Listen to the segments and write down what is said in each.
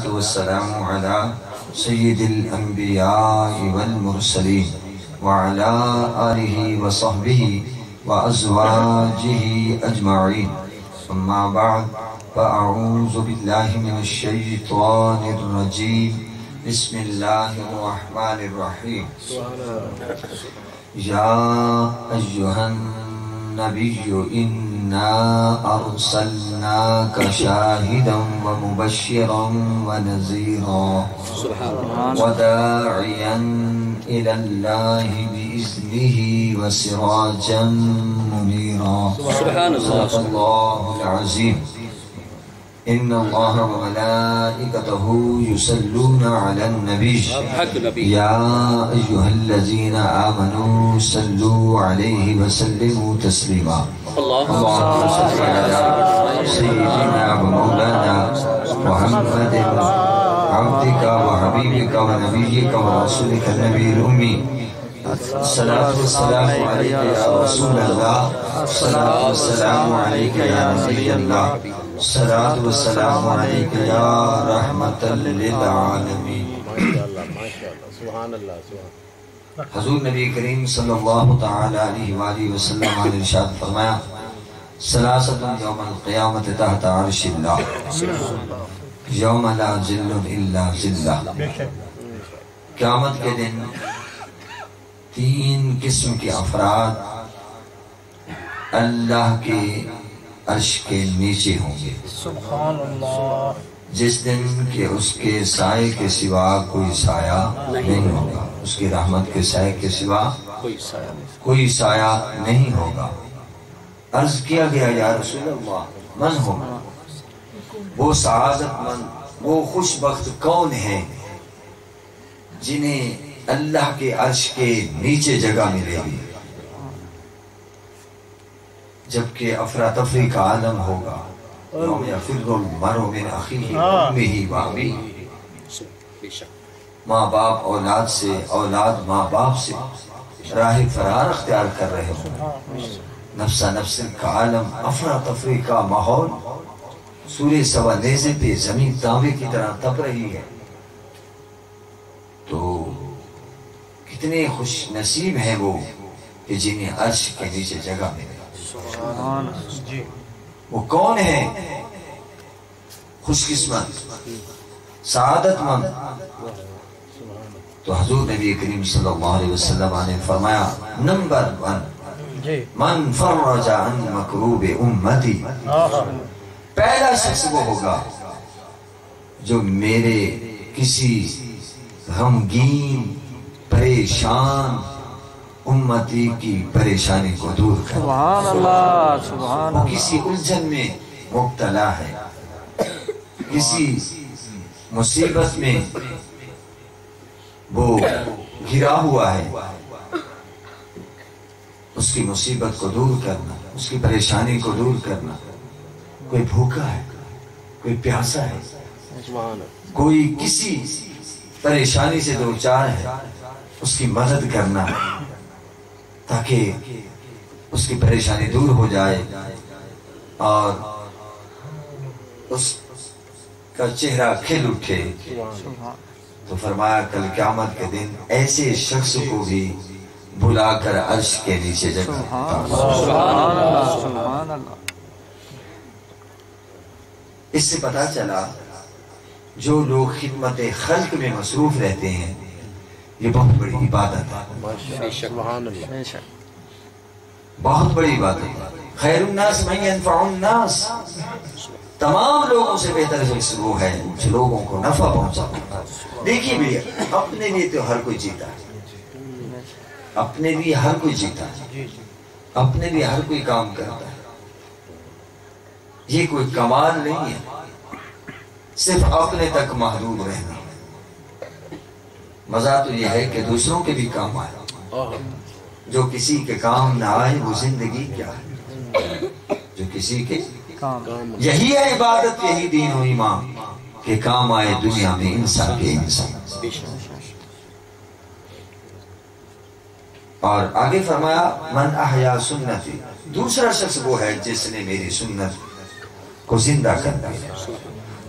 والسلام على سيد الأنبياء والمرسلين وعلى آله وصحبه وأزواجه أجمعين. أما بعد فأعوذ بالله من الشيطان الرجيم. بسم الله الرحمن الرحيم. يا أيها النبي إنا أرسلناك شاهدا ومبشرا ونذيرا وداعيا إلى الله بإذنه وسراجا منيرا. صدق الله العظيم. إن الله وملائكته يصلون على النبي يا أيها الذين آمنوا صلوا عليه وسلموا تسليما. اللهم صل على سيدنا ومولانا محمد عبدك وحبيبك ونبيك ورسولك النبي الأمي. الصلاة والسلام عليك يا رسول الله. الصلاة والسلام عليك يا نبي الله. الصلاة والسلام عليك يا رحمة للعالمين. حضور نبی کریم صلی اللہ تعالی علیہ وآلہ وسلم نے ارشاد فرمایا ثلاثۃ یوم القیامت تحت عرش اللہ یوم لا ظل الا ظلہ. قیامت کے دن تین قسم کے افراد اللہ کے عرش کے نیچے ہوں گے سبحان اللہ. جس دن کہ اس کے سائے کے سوا کوئی سایہ نہیں ہوگا، اس کی رحمت کے سائے کے سوا کوئی سایہ نہیں ہوگا. عرض کیا گیا یا رسول اللہ من ہوگا وہ سعادت مند وہ خوش بخت کون ہیں جنہیں اللہ کے عرش کے نیچے جگہ ملے گی جبکہ افراتفری کا عالم ہوگا. یوم یفر المرء من اخیہ وامہ وابیہ. ماں باپ اولاد سے، اولاد ماں باپ سے راہ فرار اختیار کر رہے ہوں. نفسا نفس کا عالم، افراتفری کا ماحول. سورہ سوا نیزے پہ زمین تانبے کی طرح تپ رہی ہے. تو کتنے خوش نصیب ہیں وہ کہ جنہیں عرش کے نیچے جگہ ملے. وہ کون ہیں؟ خوش قسمت، سعادت مند. تو حضور نبی کریم صلی اللہ علیہ وسلم نے فرمایا نمبر 1 من فرج عن مکروب امتی. پہلا شخص وہ ہوگا جو میرے کسی غمگین پریشان امتی کی پریشانی کو دور کر. سبحان اللہ. سبحان وہ اللہ. کسی الجھن میں مبتلا ہے، کسی مصیبت میں وہ گھرا ہوا ہے. اس کی مصیبت کو دور کرنا، اس کی پریشانی کو دور کرنا. کوئی بھوکا ہے، کوئی پیاسا ہے، کوئی کسی پریشانی سے دوچار ہے، اس کی مدد کرنا تاکہ اس کی پریشانی دور ہو جائے اور اس کا چہرہ کھل اٹھے. تو فرمایا کل قیامت کے دن ایسے شخص کو بھی بلا کر عرش کے نیچے جگہ. اس سے پتا چلا جو لوگ خدمت خلق میں مصروف رہتے ہیں یہ بہت بڑی عبادت ہے، بہت بڑی عبادت ہے. خیر الناس من ينفع الناس. تمام لوگوں سے بہتر شخص وہ ہے جو لوگوں کو نفع پہنچاتا ہے. دیکھیے بھی اپنے لیے تو ہر کوئی جیتا ہے، اپنے لیے ہر کوئی جیتا ہے، اپنے لیے ہر کوئی کام کرتا ہے. یہ کوئی کمال نہیں ہے صرف اپنے تک محدود رہنا. مزہ تو یہ ہے کہ دوسروں کے بھی کام آئے. جو کسی کے کام نہ آئے وہ زندگی کیا ہے؟ جو کسی کے یہی ہے عبادت، یہی دین و ایمان کہ کام آئے دنیا میں انسان کے انسان. اور آگے فرمایا من احیا سنتی. دوسرا شخص وہ ہے جس نے میری سنت کو زندہ کر دیا.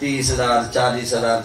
30,000, 40,000,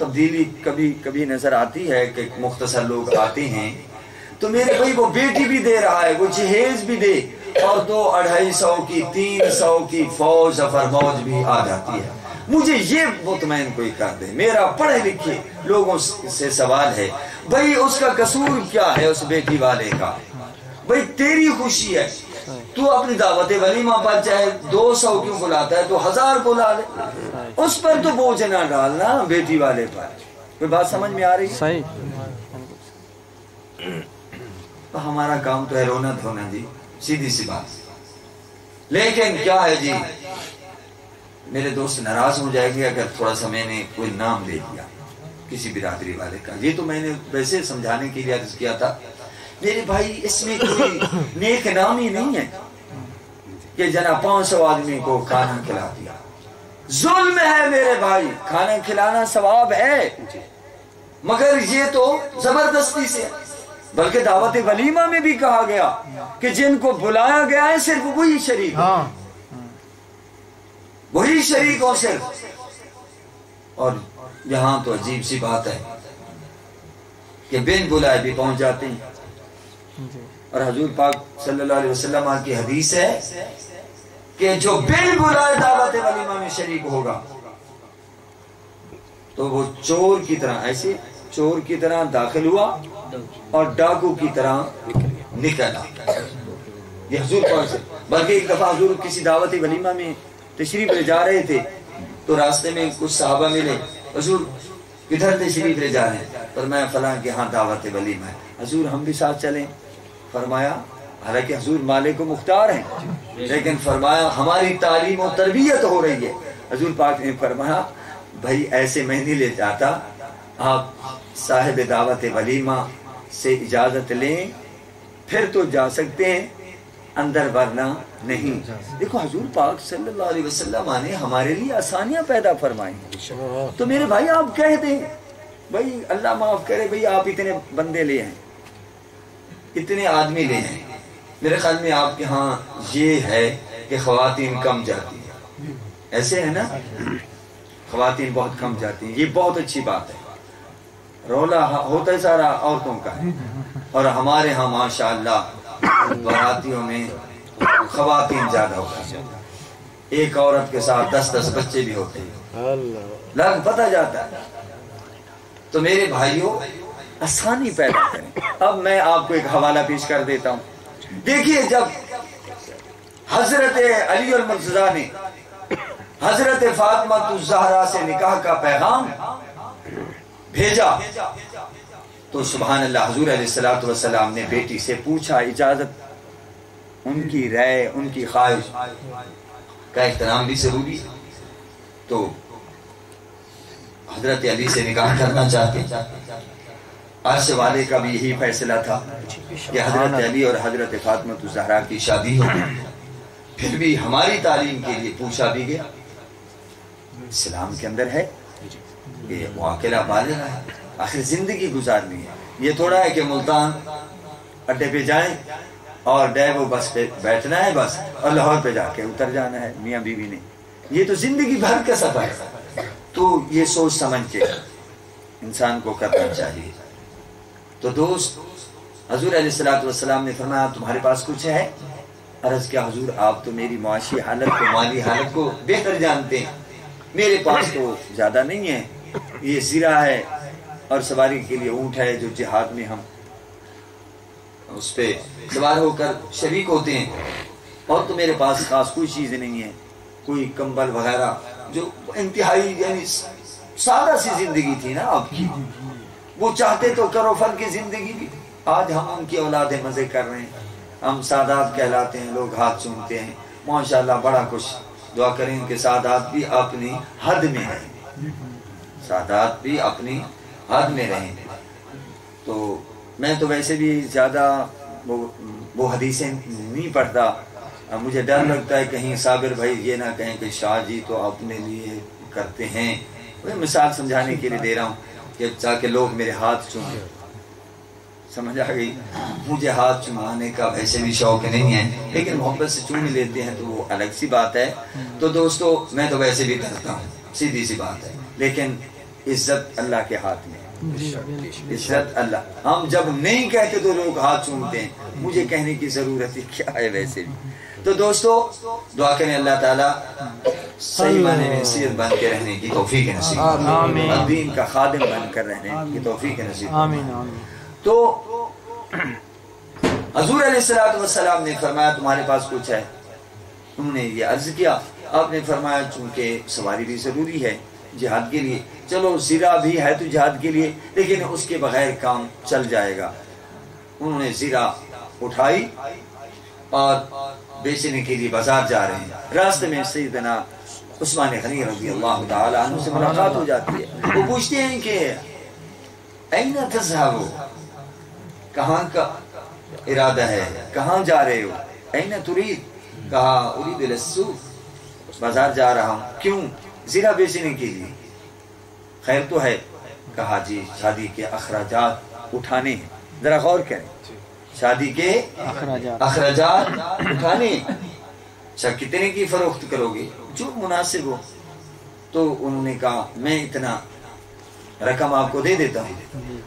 تبدیلی کبھی کبھی نظر آتی ہے کہ مختصر لوگ آتے ہیں تو میرے بھائی وہ بیٹی بھی دے رہا ہے، وہ جہیز بھی دے، اور 200-250 کی 300 کی فوج ظفر موج بھی آ جاتی ہے۔ مجھے یہ مطمئن کوئی کر دے، میرا پڑھے لکھے لوگوں سے سوال ہے بھائی اس کا قصور کیا ہے اس بیٹی والے کا؟ بھائی تیری خوشی ہے، تو اپنی دعوت ولیمہ پر چاہے 200 کیوں بلاتا ہے تو 1000 بلا لے، اس پر تو بوجھ نہ ڈالنا بیٹی والے پر۔ کوئی بات سمجھ میں آ رہی ہے؟ صحیح۔ تو ہمارا کام تو ہے رونا دھونا جی، سیدھی سی بات۔ لیکن کیا ہے جی، میرے دوست ناراض ہو جائے گی اگر تھوڑا سا میں نے کوئی نام لے دیا کسی برادری والے کا۔ یہ تو میں نے ویسے سمجھانے کے لیے عرض کیا تھا میرے بھائی، اس میں کوئی نیک نامی نہیں ہے کہ جناب 500 آدمی کو کھانا کھلا دیا۔ ظلم ہے میرے بھائی، کھانا کھلانا ثواب ہے مگر یہ تو زبردستی سے، بلکہ دعوت ولیمہ میں بھی کہا گیا کہ جن کو بلایا گیا ہے صرف وہی شریک ہو، وہی شریک ہو صرف۔ اور یہاں تو عجیب سی بات ہے کہ بن بلائے بھی پہنچ جاتے ہیں، اور حضور پاک صلی اللہ علیہ وسلم کی حدیث ہے کہ جو بن بلائے دعوت ولیمہ میں شریک ہوگا تو وہ چور کی طرح، ایسے چور کی طرح داخل ہوا اور ڈاکو کی طرح نکل آیا۔ یہ حضور پاک سے، بلکہ ایک دفعہ حضور کسی دعوت ولیمہ میں تشریف لے جا رہے تھے تو راستے میں کچھ صحابہ ملے، حضور کدھر تشریف لے جا رہے ہیں؟ فرمایا فلاں کے ہاں دعوت ولیمہ ہے۔ حضور ہم بھی ساتھ چلیں؟ فرمایا حالانکہ حضور مالک و مختار ہیں، لیکن فرمایا ہماری تعلیم و تربیت ہو رہی ہے۔ حضور پاک نے فرمایا بھائی ایسے میں نہیں لے جاتا، آپ صاحب دعوت ولیمہ سے اجازت لیں پھر تو جا سکتے ہیں، اندر ورنہ نہیں۔ دیکھو حضور پاک صلی اللہ علیہ وسلم نے ہمارے لیے آسانیاں پیدا فرمائی، تو میرے بھائی آپ کہہ دیں بھائی اللہ معاف کرے بھئی آپ اتنے بندے لے ہیں، اتنے آدمی لے ہیں، میرے خیال میں آپ کے ہاں یہ ہے کہ خواتین کم جاتی ہیں، ایسے ہے نا، خواتین بہت کم جاتی ہیں، یہ بہت اچھی بات ہے۔ رولا ہوتا ہے سارا عورتوں کا ہے، اور ہمارے ہاں ماشاءاللہ براتیوں میں خواتین زیادہ ہوتی ہیں، ایک عورت کے ساتھ 10 بچے بھی ہوتے ہیں، لگ پتہ جاتا ہے۔ تو میرے بھائیوں آسانی پیدا کریں۔ اب میں آپ کو ایک حوالہ پیش کر دیتا ہوں۔ دیکھیے جب حضرت علی المرتضیٰ نے حضرت فاطمہ الزہرا سے نکاح کا پیغام بھیجا تو سبحان اللہ حضور علیہ السلام نے بیٹی سے پوچھا اجازت، ان کی رائے، ان کی خواہش کا احترام بھی ضروری ہے۔ تو حضرت علی سے نکاح کرنا چاہتے، عرش والے کا بھی یہی فیصلہ تھا کہ حضرت علی اور حضرت فاطمہ الزہرا کی شادی ہو، پھر بھی ہماری تعلیم کے لیے پوچھا بھی گیا۔ اسلام کے اندر ہے کہ واقعہ بالغ ہے، آخر زندگی گزارنی ہے، یہ تھوڑا ہے کہ ملتان اڈے پہ جائیں اور ڈیو بس پہ بیٹھنا ہے بس، اور لاہور پہ جا کے اتر جانا ہے میاں بیوی نے، یہ تو زندگی بھر کا سفر ہے۔ تو یہ سوچ سمجھ کے انسان کو کرنا چاہیے۔ تو دوست حضور علیہ السلام نے فرمایا تمہارے پاس کچھ ہے؟ عرض کیا حضور آپ تو میری معاشی حالت کو، مالی حالت کو بہتر جانتے ہیں، میرے پاس تو زیادہ نہیں ہے، یہ زرہ ہے اور سواری کے لیے اونٹ ہے جو جہاد میں ہم اس پہ سوار ہو کر شریک ہوتے ہیں، اور تو میرے پاس خاص کوئی چیز نہیں ہے، کوئی کمبل وغیرہ، جو انتہائی یعنی سادہ سی زندگی تھی نا آپ کی، وہ چاہتے تو کرو فن کی زندگی بھی، آج ہم ان کی اولادیں مزے کر رہے ہیں، ہم سادات کہلاتے ہیں، لوگ ہاتھ چومتے ہیں، ماشاءاللہ بڑا کچھ، دعا کریں کہ سادات بھی اپنی حد میں رہیں، سادات بھی اپنی حد میں رہیں۔ تو میں تو ویسے بھی زیادہ وہ حدیثیں نہیں پڑھتا، مجھے ڈر لگتا ہے کہیں صابر بھائی یہ نہ کہیں کہ شاہ جی تو اپنے لیے کرتے ہیں، میں مثال سمجھانے کے لیے دے رہا ہوں کہ تاکہ لوگ میرے ہاتھ چومیں، سمجھ آ گئی؟ مجھے ہاتھ چمانے کا ویسے بھی شوق نہیں ہے، لیکن محبت سے چوم لیتے ہیں تو وہ الگ سی بات ہے۔ تو دوستو میں تو ویسے بھی کرتا ہوں، سیدھی سی بات ہے، لیکن عزت اللہ کے ہاتھ میں، عزت اللہ. ہم جب نہیں کہتے تو لوگ ہاتھ چومتے ہیں، مجھے کہنے کی ضرورت ہی کیا ہے ویسے بھی. تو دوستو دعا کریں اللہ تعالیٰ صحیح معنی میں سید بن کے رہنے کی توفیق نصیب، اور دین کا خادم بن کر رہنے کی توفیق نصیب. تو حضور علیہ السلام نے فرمایا تمہارے پاس کچھ ہے؟ انہوں نے یہ عرض کیا. آپ نے فرمایا چونکہ سواری بھی ضروری ہے جہاد کے لیے، چلو زرہ بھی ہے تو جہاد کے لیے، لیکن اس کے بغیر کام چل جائے گا. انہوں نے زرہ اٹھائی اور بیچنے کے لیے بازار جا رہے ہیں. راستے میں سیدنا عثمان غنی رضی اللہ تعالی عنہ سے ملاقات ہو جاتی ہے. وہ پوچھتے ہیں کہ این تذهبوا، کہاں کا ارادہ ہے، کہاں جا رہے ہو؟ این ترید، کہا ارید الی السوق، بازار جا رہا ہوں. کیوں؟ زرہ بیچنے کے لیے. خیر تو ہے. کہا جی شادی کے اخراجات اٹھانے ہیں. ذرا غور کریں، شادی کے اخراجات اٹھانے. اچھا کتنے کی فروخت کرو گے؟ جو مناسب ہو. تو انہوں نے کہا میں اتنا رقم آپ کو دے دیتا ہوں.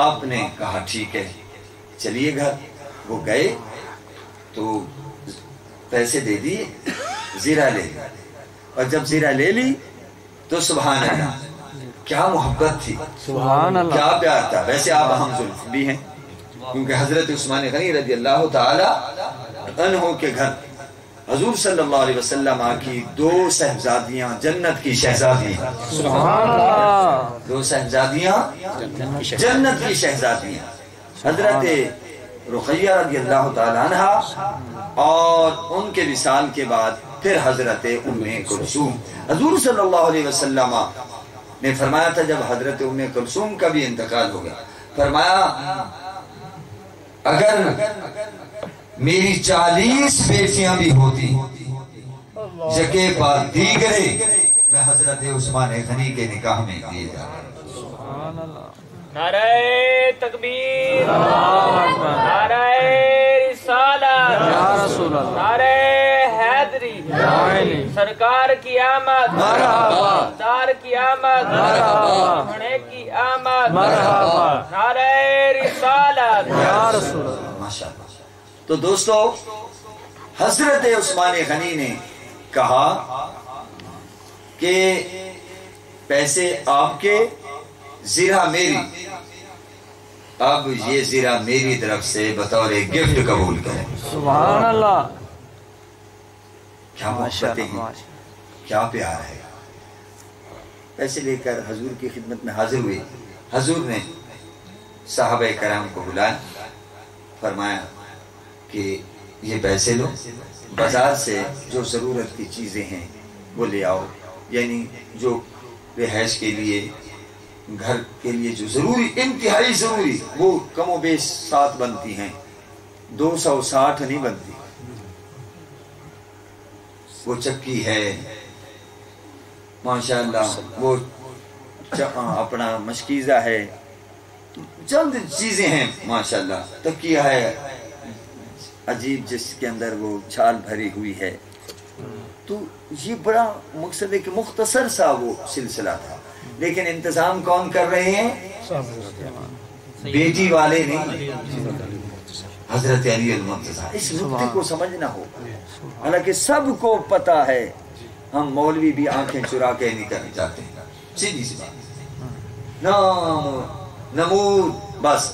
آپ نے کہا ٹھیک ہے چلیے گھر. وہ گئے تو پیسے دے دیے، زرہ لے لی. اور جب زرہ لے لی تو سبحان اللہ کیا محبت تھی، سبحان اللہ، کیا پیار تھا. ویسے آپ ہم زلف بھی ہیں، کیونکہ حضرت عثمان غنی رضی اللہ تعالی عنہ کے گھر حضور صلی اللہ علیہ وسلم کی 2 صاحبزادیاں جنت کی شہزادیاں، سبحان اللہ، 2 صاحبزادیاں جنت کی شہزادیاں، حضرت رقیہ رضی اللہ تعالی عنہ، اور ان کے وصال کے بعد پھر حضرت ام کلثوم. حضور صلی اللہ علیہ وسلم نے فرمایا تھا جب حضرت ام کلثوم کا بھی انتقال ہو گیا، فرمایا اگر میری 40 بیٹیاں بھی ہوتی جگہ پر دیگرے میں حضرت عثمان غنی کے نکاح میں دیے جاتا. نعرہ تکبیر، نعرہ رسالت، یا رسول اللہ، نعرہ حیدری، سرکار کی آمد، مرحبا، دار کی آمد، مرحبا، کھڑے کی آمد، مرحبا، نعرہ رسالت، یا رسول اللہ. ماشاءاللہ. تو دوستو حضرت عثمان غنی نے کہا کہ پیسے آپ کے، زرہ میری. اب یہ زرہ میری طرف سے بطور گفٹ قبول کریں. سبحان اللہ، کیا محبتیں ہیں، کیا پیار ہے. پیسے لے کر حضور کی خدمت میں حاضر ہوئے. حضور نے صحابہ کرام کو بلایا، فرمایا کہ یہ پیسے لو، بازار سے جو ضرورت کی چیزیں ہیں وہ لے آؤ. یعنی جو رہائش کے لیے، گھر کے لیے جو ضروری، انتہائی ضروری، وہ کم و بیش 7 بنتی ہیں، 260 نہیں بنتی. وہ چکی ہے ماشاءاللہ، وہ اپنا مشکیزہ ہے، چند چیزیں ہیں ماشاءاللہ. تکیہ ہے عجیب جس کے اندر وہ چھال بھری ہوئی ہے. تو یہ بڑا مقصد ہے کہ مختصر سا وہ سلسلہ تھا، لیکن انتظام کون کر رہے ہیں؟ بیٹی والے نہیں، حضرت علی المرتضیٰ. اس نقطے کو سمجھنا ہوگا. حالانکہ سب کو پتا ہے، ہم مولوی بھی آنکھیں چرا کے نکل جاتے ہیں. سیدھی سی بات، نام نمود بس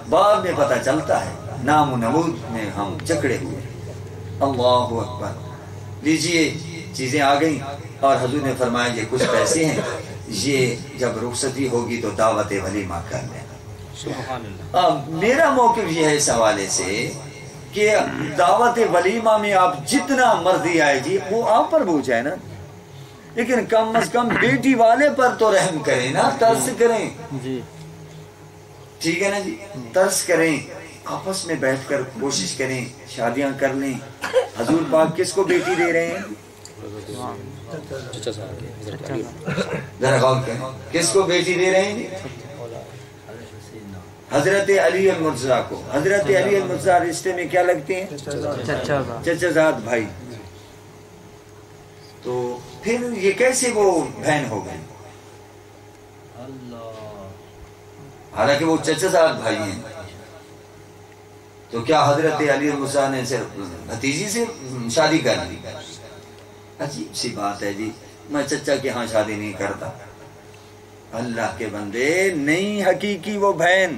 بعد میں پتہ چلتا ہے. نام و نمود میں ہم جکڑے ہوئے. اللہ اکبر. لیجئے چیزیں آ گئیں اور حضور نے فرمایا یہ کچھ پیسے ہیں، یہ جب رخصتی ہوگی تو دعوت ولیمہ کر لینا. میرا موقف یہ ہے اس حوالے سے کہ دعوت ولیمہ میں آپ جتنا مرضی آئے جی، وہ آپ پر بوجھ ہے نا، لیکن کم از کم بیٹی والے پر تو رحم کریں نا، ترس کریں. ٹھیک ہے نا جی، ترس کریں، آپس میں بیٹھ کر کوشش کریں، شادیاں کر لیں. حضور پاک کس کو بیٹی دے رہے ہیں؟ ذرا غور کریں، کس کو بیٹی دے رہے ہیں؟ حضرت علی المرتضیٰ کو. حضرت علی المرتضیٰ رشتے میں کیا لگتے ہیں؟ چچا زاد بھائی. تو پھر یہ کیسے وہ بہن ہو گئی؟ حالانکہ وہ چچا زاد بھائی ہیں، تو کیا حضرت علی موسیٰ نے صرف بھتیجی سے شادی کر لی؟ عجیب سی بات ہے جی، میں چچا کے ہاں شادی نہیں کرتا۔ اللہ کے بندے، نہیں حقیقی وہ بہن،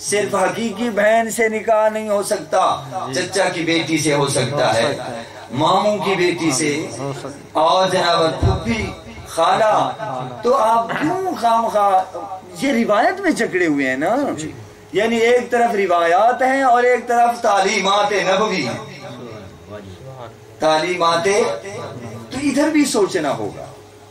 صرف حقیقی بہن سے نکاح نہیں ہو سکتا، چچا کی بیٹی سے ہو سکتا ہے، ماموں کی بیٹی سے، اور جناب پھوپھی خالہ۔ تو آپ کیوں خامخواہ یہ روایت میں جکڑے ہوئے ہیں نا؟ یعنی ایک طرف روایات ہیں اور ایک طرف تعلیمات نبوی ہیں، تعلیمات، تو ادھر بھی سوچنا ہوگا،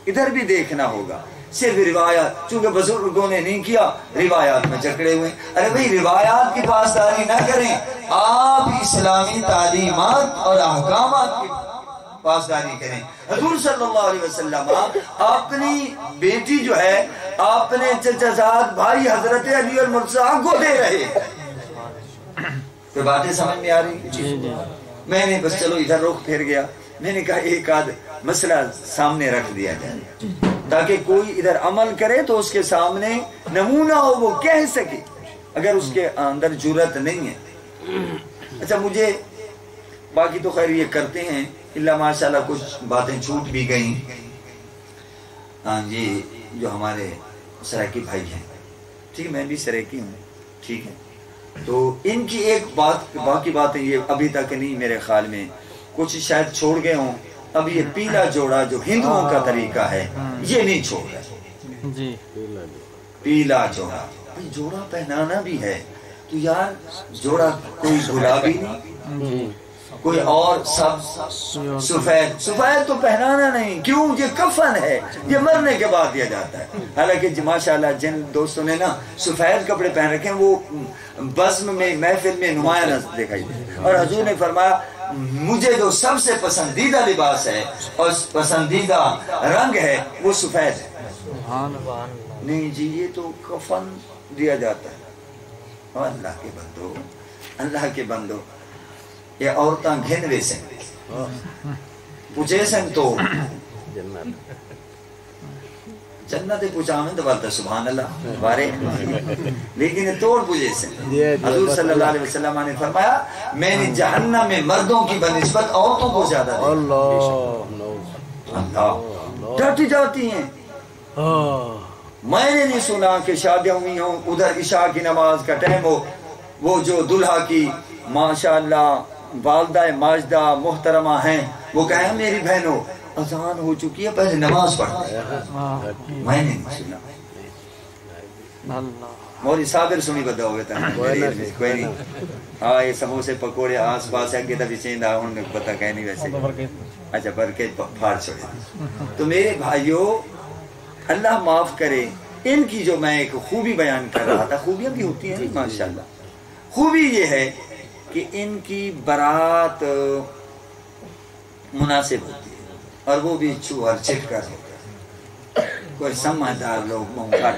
ادھر بھی دیکھنا ہوگا۔ صرف روایات، چونکہ بزرگوں نے نہیں کیا، روایات میں جکڑے ہوئے۔ ارے بھئی روایات کی پاسداری نہ کریں، آپ اسلامی تعلیمات اور احکامات کی پاسداری کریں۔ حضور صلی اللہ علیہ وسلم اپنی بیٹی جو ہے اپنے چچا زاد بھائی حضرت علی المرتضیٰ کو دے رہے۔ کوئی باتیں سمجھ میں آ رہی؟ میں نے بس چلو ادھر رخ پھیر گیا، میں نے کہا ایک آدھ مسئلہ سامنے رکھ دیا جائے تاکہ کوئی ادھر عمل کرے تو اس کے سامنے نمونہ ہو، وہ کہہ سکے اگر اس کے اندر جرأت نہیں ہے۔ اچھا مجھے باقی تو خیر یہ کرتے ہیں، اللہ ماشاءاللہ کچھ باتیں چھوٹ بھی گئیں۔ یہ جو ہمارے سرائکی بھائی ہیں، ٹھیک ہے، میں بھی سرائکی ہوں، ٹھیک ہے، تو ان کی ایک بات، باقی باتیں یہ ابھی تک نہیں، میرے خیال میں کچھ شاید چھوڑ گئے ہوں۔ اب یہ پیلا جوڑا جو ہندوؤں کا طریقہ ہے یہ نہیں چھوڑ رہے جی، پیلا جوڑا، جوڑا پہنانا بھی ہے تو یار جوڑا کوئی گلابی نہیں، کوئی اور سب سفید، سفید تو پہنانا نہیں، کیوں؟ یہ کفن ہے، یہ مرنے کے بعد دیا جاتا ہے۔ حالانکہ ماشاءاللہ جن دوستوں نے نا سفید کپڑے پہن رکھے ہیں وہ بزم میں، محفل میں نمایاں دکھائی دے، اور حضور نے فرمایا مجھے جو سب سے پسندیدہ لباس ہے اور پسندیدہ رنگ ہے وہ سفید ہے۔ نہیں جی، یہ تو کفن دیا جاتا ہے۔ اور اللہ کے بندو، اللہ کے بندو، یہ عورتاں گھنوے سے پوچھے سن تو جنت پوچھا میں دوبارتا سبحان اللہ بارے، لیکن توڑ پوچھے سے حضور صلی اللہ علیہ وسلم نے فرمایا میں نے جہنم میں مردوں کی بنسبت عورتوں کو زیادہ دیا۔ اللہ ڈٹ جاتی ہیں۔ میں نے نہیں سنا کہ شادیاں ہوئی ہوں، ادھر عشاء کی نماز کا ٹائم ہو، وہ جو دلہا کی ماشاءاللہ والدہ ماجدہ محترمہ ہیں وہ کہیں میری بہنوں اذان ہو چکی ہے پہلے نماز پڑھتے ہیں۔ میں نے نہیں سنا۔ موری صابر سنی بدا ہوئے تھا کوئی نہیں، ہاں یہ سموسے پکوڑے آس پاس ہے کہ تبھی چیندہ ہوں نے پتہ کہیں نہیں ویسے، اچھا برکت پھاڑ چھوڑے۔ تو میرے بھائیوں اللہ معاف کرے، ان کی جو میں ایک خوبی بیان کر رہا تھا، خوبیاں بھی ہوتی ہیں ماشاءاللہ، خوبی یہ ہے کہ ان کی برات مناسب ہوتی ہے اور وہ بھی چوہر چھٹ کر ہوتا ہے، کوئی سمجھدار لوگ موقع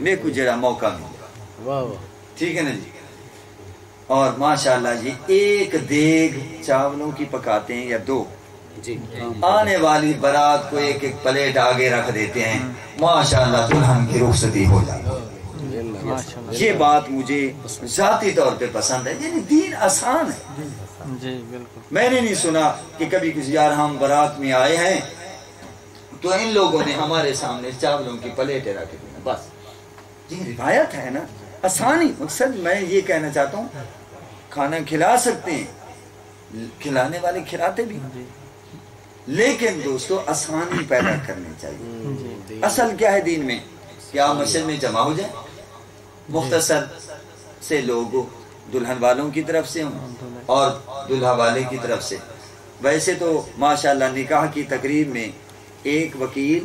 میں کچھ جڑا موقع ملا، ٹھیک ہے نا جی۔ اور ماشاءاللہ جی ایک دیگ چاولوں کی پکاتے ہیں یا دو، آنے والی برات کو ایک ایک پلیٹ آگے رکھ دیتے ہیں، ماشاءاللہ دلہن کی رخصتی ہو جاتی ہے۔ یہ بات مجھے ذاتی طور پہ پسند ہے، یعنی دین آسان ہے جی بالکل۔ میں نے نہیں سنا کہ کبھی کسی یار ہم برات میں آئے ہیں تو ان لوگوں نے ہمارے سامنے چاولوں کی پلیٹیں رکھ دی، بس یہ روایت ہے نا، آسانی۔ مقصد میں یہ کہنا چاہتا ہوں کھانا کھلا سکتے ہیں، کھلانے والے کھلاتے بھی، لیکن دوستو آسانی پیدا کرنی چاہیے۔ اصل کیا ہے دین میں کہ آپ مسجد میں جمع ہو جائیں، مختصر سے لوگ دلہن والوں کی طرف سے ہوں اور دلہا والے کی طرف سے۔ ویسے تو ماشاءاللہ نکاح کی تقریب میں ایک وکیل،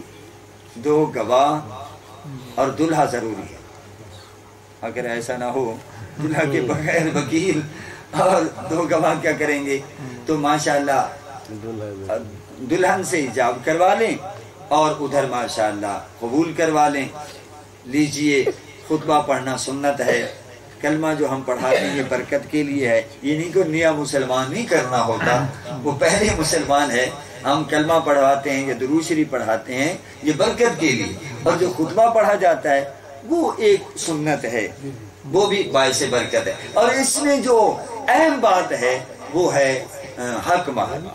دو گواہ اور دلہا ضروری ہے۔ اگر ایسا نہ ہو دلہا کے بغیر وکیل اور دو گواہ کیا کریں گے، تو ماشاءاللہ دلہن سے حجاب کروا لیں اور ادھر ماشاءاللہ قبول کروا لیں۔ لیجئے خطبہ پڑھنا سنت ہے، کلمہ جو ہم پڑھاتے ہیں یہ برکت کے لیے ہے، یہ نہیں کہ نیا مسلمان نہیں کرنا ہوتا، وہ پہلے مسلمان ہے، ہم کلمہ پڑھواتے ہیں یا درود شریف پڑھاتے ہیں یہ برکت کے لیے، اور جو خطبہ پڑھا جاتا ہے وہ ایک سنت ہے، وہ بھی باعث برکت ہے۔ اور اس میں جو اہم بات ہے وہ ہے حق مہر۔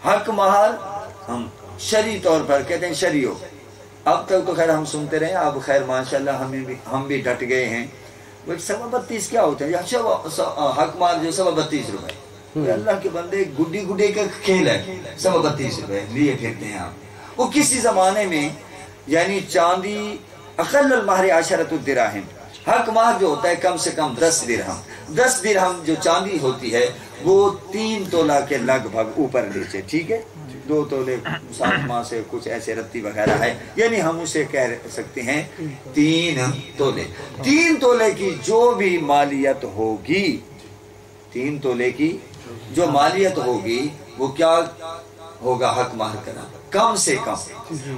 حق مہر ہم شرعی طور پر کہتے ہیں شریعو، اب تک تو خیر ہم سنتے رہے، اب خیر ماشاءاللہ ہم بھی ڈٹ گئے ہیں۔ وہ 32 کیا ہوتا ہے؟ حق مہر جو 32 روپے، اللہ کے بندے گڈی کا کھیل ہے، 32 روپے لیے پھرتے ہیں آپ۔ وہ کسی زمانے میں یعنی چاندی اقل المہر 10 الدراہم، حق مہر جو ہوتا ہے کم سے کم 10 درہم۔ 10 درہم جو چاندی ہوتی ہے وہ 3 تولہ کے لگ بھگ اوپر نیچے، ٹھیک ہے، 2 تولے 7 ماہ سے کچھ ایسے رتی وغیرہ ہے، یعنی ہم اسے کہہ سکتے ہیں 3 تولے۔ 3 تولے کی جو بھی مالیت ہوگی، 3 تولے کی جو مالیت ہوگی وہ کیا ہوگا؟ حق مہر کرنا کم سے کم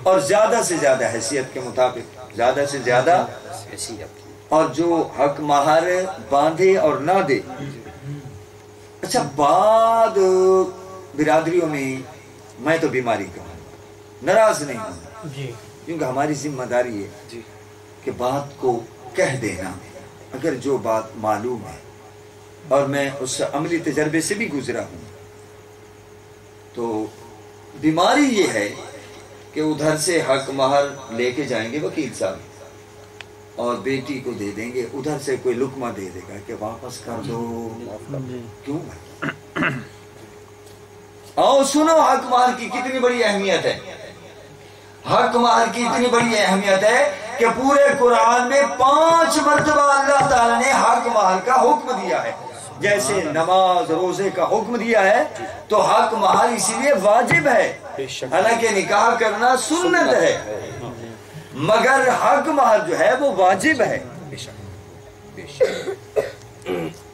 اور زیادہ سے زیادہ حیثیت کے مطابق، زیادہ سے زیادہ حیثیت، اور جو حق مہر باندھے اور نہ دے۔ اچھا، بعد برادریوں میں تو بیماری کا ہوں، ناراض نہیں ہوں، کیونکہ ہماری ذمہ داری ہے کہ بات کو کہہ دینا، اگر جو بات معلوم ہے اور میں اس عملی تجربے سے بھی گزرا ہوں۔ تو بیماری یہ ہے کہ ادھر سے حق مہر لے کے جائیں گے وکیل صاحب اور بیٹی کو دے دیں گے، ادھر سے کوئی لقمہ دے دے گا کہ واپس کر دو۔ کیوں بھائی؟ آؤ سنو، حق مہر کی کتنی بڑی اہمیت ہے۔ حق مہر کی اتنی بڑی اہمیت ہے کہ پورے قرآن میں 5 مرتبہ اللہ تعالیٰ نے حق مہر کا حکم دیا ہے۔ جیسے نماز روزے کا حکم دیا ہے تو حق مہر اسی لیے واجب ہے، حالانکہ نکاح کرنا سنت ہے، مگر حق مہر جو ہے وہ واجب ہے۔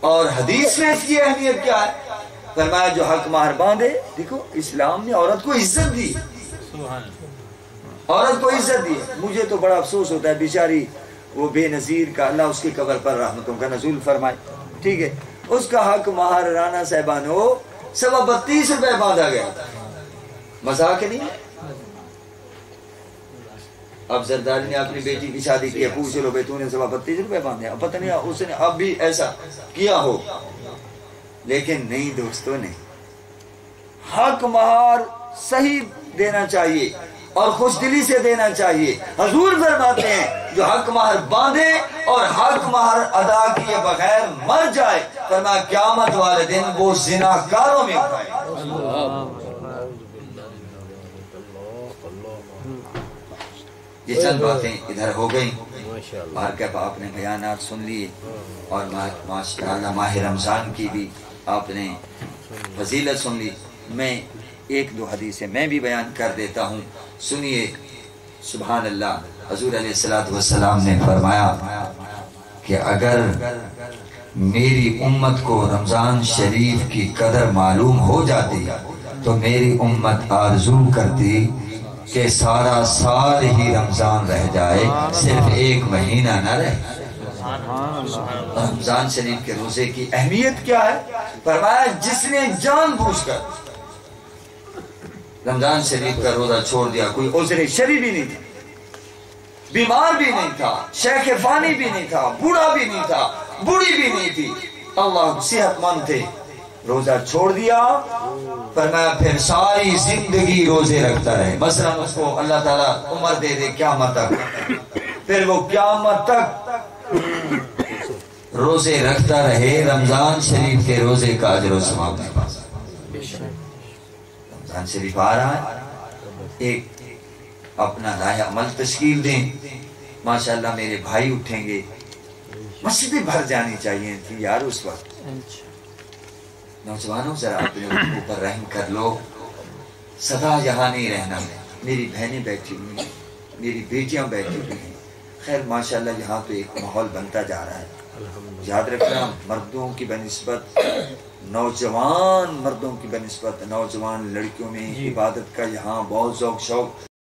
اور حدیث میں اس کی اہمیت کیا ہے؟ فرمایا جو حق مہر باندھے، دیکھو اسلام نے عورت کو عزت دی، عورت کو عزت دی۔ مجھے تو بڑا افسوس ہوتا ہے بیچاری وہ بے نظیر کا، اللہ اس کی قبر پر رحمتوں کا نزول فرمائے، ٹھیک ہے، اس کا حق مہر رانا صاحبانو 32 روپے باندھا گیا، مذاق نہیں۔ اب زرداری نے اپنی بیٹی کی شادی کی، پوچھ لو بھائی تو نے 32 روپے باندھے، اب پتہ نہیں اس نے اب بھی ایسا کیا ہو، لیکن نہیں دوستوں، نہیں، حق مہر صحیح دینا چاہیے اور خوش دلی سے دینا چاہیے۔ حضور فرماتے ہیں جو حق مہر باندھے اور حق مہر ادا کیے بغیر مر جائے، فرمایا قیامت والے دن وہ زناکاروں میں اٹھائے۔ یہ چند باتیں ادھر ہو گئیں، مارکب آپ نے بیانات سن لیے، اور ماشاءاللہ ماہ رمضان کی بھی آپ نے فضیلت سن لی۔ میں 1-2 حدیثیں میں بھی بیان کر دیتا ہوں، سنیے۔ سبحان اللہ، حضور علیہ السلام نے فرمایا کہ اگر میری امت کو رمضان شریف کی قدر معلوم ہو جاتی تو میری امت آرزو کرتی کہ سارا سال ہی رمضان رہ جائے، صرف 1 مہینہ نہ رہے۔ رمضان شریف کے روزے کی اہمیت کیا ہے؟ فرمایا جس نے جان بوجھ کر رمضان شریف کا روزہ چھوڑ دیا، کوئی عذر شرعی بھی نہیں تھا، بیمار بھی نہیں تھا، شیخ فانی بھی نہیں تھا، بوڑھا بھی نہیں تھا، بوڑھی بھی نہیں تھی، اللہ صحت مند تھے، روزہ چھوڑ دیا، فرمایا پھر ساری زندگی روزے رکھتا رہے۔ مثلا اس کو اللہ تعالیٰ عمر دے دے قیامت تک، پھر وہ قیامت تک روزے رکھتا رہے، رمضان شریف کے روزے کا اجر و ثواب نہیں پا سکتا۔ رمضان شریف آ رہا ہے، ایک اپنا رائے عمل تشکیل دیں، ماشاءاللہ میرے بھائی اٹھیں گے، مسجدیں بھر جانی چاہیے تھی یار اس وقت۔ نوجوانوں ذرا اپنے اوپر رحم کر لو، سدا یہاں نہیں رہنا، میری بہنیں بیٹھی ہوئی ہیں، میری بیٹیاں بیٹھی ہوئی ہیں، خیر ماشاءاللہ یہاں تو ایک ماحول بنتا جا رہا ہے۔ یاد رکھنا مردوں کی بنسبت، نوجوان مردوں کی بنسبت نوجوان لڑکیوں میں عبادت کا یہاں بہت ذوق شوق